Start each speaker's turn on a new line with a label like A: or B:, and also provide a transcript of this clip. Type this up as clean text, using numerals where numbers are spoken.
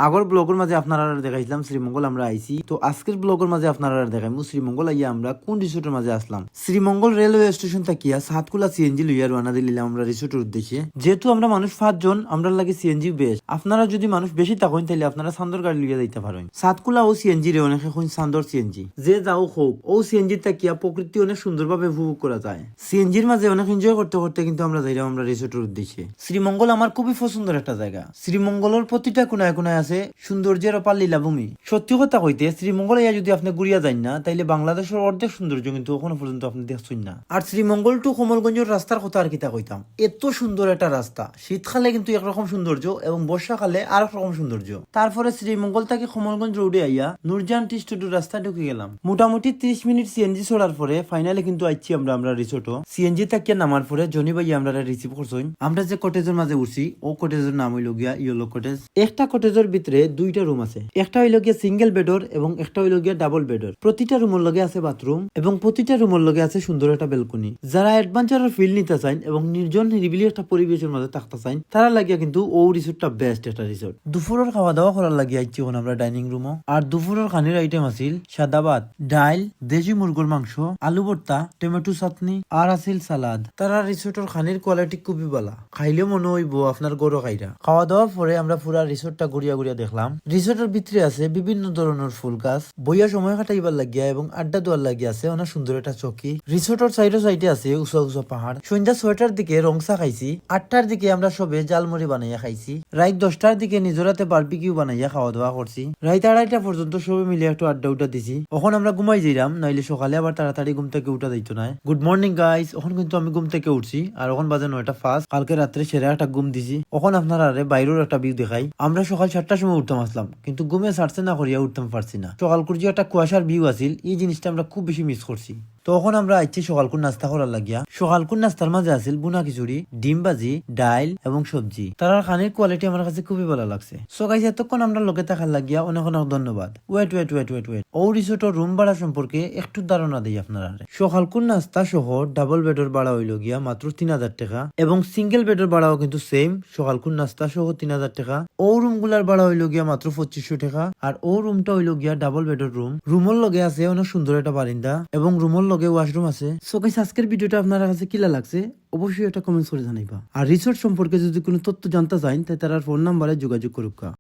A: আগর ব্লগের মাঝে আপনারা দেখাইছিলাম শ্রীমঙ্গল আমরা আইছি, তো আজকের ব্লগের মাঝে আপনারা দেখাইমু শ্রীমঙ্গল আইয়া আমরা কোন রিসোর্টের মাঝে আসলাম। শ্রীমঙ্গল রেলওয়ে স্টেশন থাকিয়া সাতকুলা সিএনজি লইয়া রওনা দিলাম আমরা রিসোর্টের উদ্দেশ্যে। যেহেতু আমরা মানুষ 5 জন, আমরা লাগে সিএনজি বেস্ট। আপনারা যদি মানুষ বেশি থাকেন তাহলে আপনারা সান্দর গাড়ি লইয়া যাইতে পারেন। সাতকুলা ও সিএনজি রে অনেক এখন সান্দর সিএনজি যে যাও হোক, ও সিএনজি থাকিয়া প্রকৃতি অনেক সুন্দরভাবে উপভোগ করা যায়। সিএনজির মাঝে অনেক এনজয় করতে করতে কিন্তু আমরা যাইলাম আমরা রিসোর্টের উদ্দেশ্যে। শ্রীমঙ্গল আমার খুবই পছন্দের একটা জায়গা। শ্রীমঙ্গলের প্রতিটা কোনায় কোনায় আছে সৌন্দর্যের অপার লীলাভূমি। সত্যি কথা কইতে শ্রীমঙ্গলে যদি আপনি ঘুরিয়া যান না, তাইলে বাংলাদেশের অর্ধেক সৌন্দর্য কিন্তু এখনো পর্যন্ত আপনি দেখছেন না। আর শ্রীমঙ্গল টু কমলগঞ্জের রাস্তার কথা আর কিতা কইতাম, এত সুন্দর একটা রাস্তা। শীতকালে কিন্তু একরকম সৌন্দর্য এবং বর্ষাকালে আর রকম সৌন্দর্য। তারপরে শ্রীমঙ্গল থেকে কমলগঞ্জ রোডে আইয়া নুরজান টি স্টুডিও রাস্তা ঢুকে গেলাম। মোটামুটি 30 মিনিট সিএনজি চড়ার পরে ফাইনালি কিন্তু আইছি আমরা রিসোর্টও। সিএনজি থেকে নামার পরে জনি ভাই আমরা রিসিভ করছেন। আমরা যে কটেজের মাঝে উঠছি, ও কটেজের নাম হইল গিয়া ইয়েলো কটেজ। একটা কটেজের ভিতরে দুইটা রুম আছে, একটা হইল গিয়া সিঙ্গেল বেডর এবং একটা হইল গিয়া ডাবল বেডর। প্রতিটা রুমের লগে আছে বাথরুম এবং প্রতিটা রুমের লগে আছে সুন্দর একটা বেলকনি। যারা অ্যাডভেঞ্চারের ফিল নিতে চান এবং নির্জন নিরিবিলি একটা পরিবেশের মধ্যে থাকতে চান, তারা লাগিয়া কিন্তু ও রিসোর্টটা বেস্ট একটা রিসোর্ট। দুপুরের খাওয়া দাওয়া করার লাগিয়া আইছি এখন আমরা ডাইনিং রুমও। আর দুপুরের খানির আইটেম আছিল সাদা ভাত, ডাইল, দেশি মুরগির মাংস, আলু ভর্তা, টমেটো চাটনি আর আছিল সালাদ। তারা রিসোর্টের খানির কোয়ালিটি খুবই ভালো, খাইলে মনে হইব আপনার গরু খাইরা। খাওয়া দাওয়ার পরে আমরা পুরা রিসোর্টটা ঘুরিয়া ঘুরিয়া দেখলাম। রিসোর্টের ভিতরে আছে বিভিন্ন ধরনের ফুল গাছ, বইয়া সময় কাটাইবার লাগিয়া এবং আড্ডা দেওয়ার লাগিয়া আছে অনেক সুন্দর একটা চকি। রিসোর্টের সাইডে আছে উঁচা উঁচা পাহাড়। সন্ধ্যা 6টার দিকে রংসা খাইছি, 8টার দিকে আমরা সবে জালমুড়ি বানাইয়া খাইছি। রাত 10টার দিকে নিজরাতে বারবিকিউ বানাইয়া খাওয়া দাওয়া করছি। রাত 2:30 পর্যন্ত সবে মিলে একটু আড্ডা উঠা দিছি। এখন আমরা ঘুমাই যাইলাম, নাইলে সকালে আবার তাড়াতাড়ি ঘুম থেকে উঠা দিত না। গুড মর্নিং গাইস, এখন কিন্তু আমি ঘুম থেকে উঠছি আর এখন বাজে 9টা 5। কালকে রাত্রে সেরা একটা ঘুম দিছি। এখন আপনারা বাইরের একটা ভিউ দেখাই। আমরা সকাল 7টার সময় উঠতাম আসলাম, কিন্তু ঘুমে ছাড়ছে না করিয়া উঠতাম পারছি না। সকাল করে যে একটা কুয়াশার ভিউ আছিল, এই জিনিসটা আমরা খুব বেশি মিস করছি। তখন আমরা আইছি সকালকুর নাস্তা করার লাগিয়া। সকালকুর নাস্তার মাঝে আছিল বুনা খিচুড়ি, ডিম ভাজি, ডাইল এবং সবজি। তার খানির কোয়ালিটি আমার কাছে খুবই ভালো লাগছে। সো গাইস, এতক্ষণ আমরা লোকে থাকার লাগিয়া অনেক অনেক ধন্যবাদ। Wait wait wait wait wait ও রিসোর্টের রুম ভাড়া সম্পর্কে একটু ধারণা দিই আপনারা। সকালকুর নাস্তা সহ ডাবল বেডের ভাড়া হইল গিয়া মাত্র 3000 টাকা এবং সিঙ্গেল বেডের ভাড়াও কিন্তু সেম, সকালকুর নাস্তা সহ 3000 টাকা। ও রুম গুলার ভাড়া হইল গিয়া মাত্র 2500 টাকা। আর ও রুমটা হইল গিয়া ডাবল বেডের রুম। রুমের লগে আছে অনেক সুন্দর একটা বারিন্দা এবং রুমের লগে ওয়াশরুম আছে। সো গাইস, আজকের ভিডিওটা আপনার কাছে কিলা লাগছে অবশ্যই একটা কমেন্টস করে জানাইবা। আর রিসোর্ট সম্পর্কে যদি কোনো তথ্য জানতে চান, তাই তার ফোন নাম্বারে যোগাযোগ করুক।